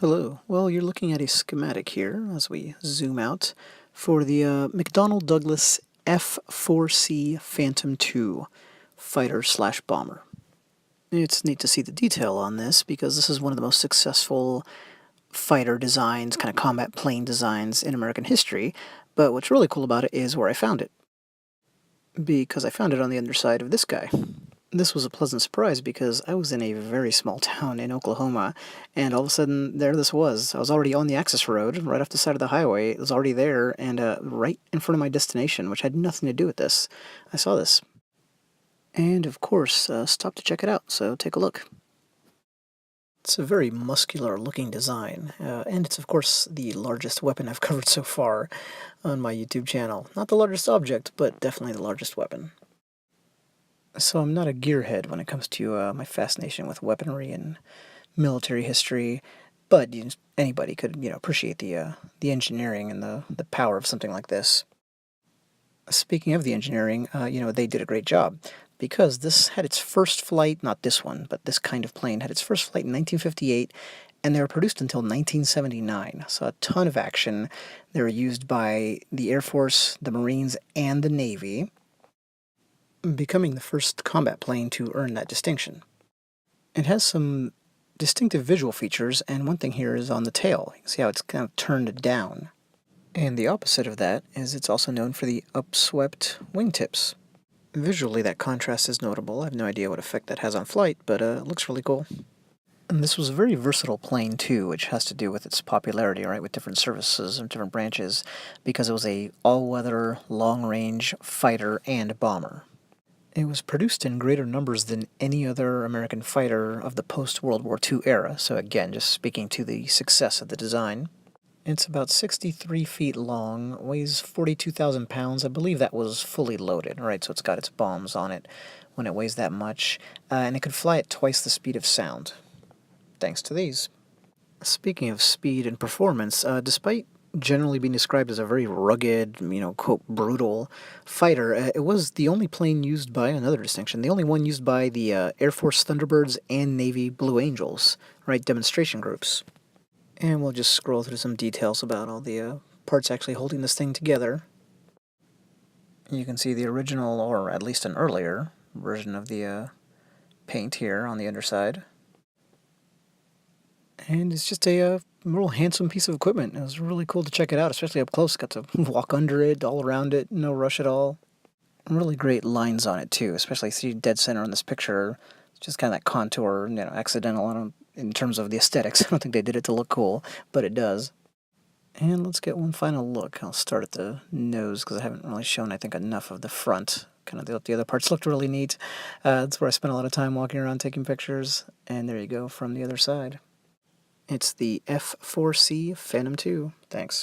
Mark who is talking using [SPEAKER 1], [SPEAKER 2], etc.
[SPEAKER 1] Hello. Well, you're looking at a schematic here as we zoom out for the McDonnell Douglas F-4C Phantom II fighter/bomber. It's neat to see the detail on this because this is one of the most successful fighter designs, kind of combat plane designs in American history. But what's really cool about it is where I found it, because I found it on the underside of this guy. This was a pleasant surprise because I was in a very small town in Oklahoma, and all of a sudden there this was. I was already on the access road, right off the side of the highway. It was already there, and right in front of my destination, which had nothing to do with this. I saw this. And, of course, stopped to check it out, so take a look. It's a very muscular-looking design, and it's, of course, the largest weapon I've covered so far on my YouTube channel. Not the largest object, but definitely the largest weapon. So I'm not a gearhead when it comes to my fascination with weaponry and military history, but anybody could, appreciate the engineering and the power of something like this. Speaking of the engineering, they did a great job, because this had its first flight, not this one, but this kind of plane, had its first flight in 1958, and they were produced until 1979. So a ton of action. They were used by the Air Force, the Marines, and the Navy, becoming the first combat plane to earn that distinction. It has some distinctive visual features, and one thing here is on the tail. You can see how it's kind of turned down. And the opposite of that is it's also known for the upswept wingtips. Visually, that contrast is notable. I have no idea what effect that has on flight, but it looks really cool. And this was a very versatile plane, too, which has to do with its popularity, right, with different services and different branches, because it was a all-weather, long-range fighter and bomber. It was produced in greater numbers than any other American fighter of the post-World War II era, so again, just speaking to the success of the design. It's about 63 feet long, weighs 42,000 pounds. I believe that was fully loaded, right? So it's got its bombs on it when it weighs that much, and it could fly at twice the speed of sound, thanks to these. Speaking of speed and performance, despite generally being described as a very rugged, quote, brutal fighter, it was the only plane used by, another distinction, the only one used by the Air Force Thunderbirds and Navy Blue Angels, right, demonstration groups. And we'll just scroll through some details about all the parts actually holding this thing together. You can see the original, or at least an earlier, version of the paint here on the underside. And it's just a real handsome piece of equipment. It was really cool to check it out, especially up close. Got to walk under it, all around it, no rush at all. Really great lines on it, too, especially see dead center in this picture. It's just kind of that contour, accidental in terms of the aesthetics. I don't think they did it to look cool, but it does. And let's get one final look. I'll start at the nose, because I haven't really shown, I think, enough of the front. Kind of the other parts looked really neat. That's where I spent a lot of time walking around taking pictures. And there you go from the other side. It's the F-4C Phantom II. Thanks.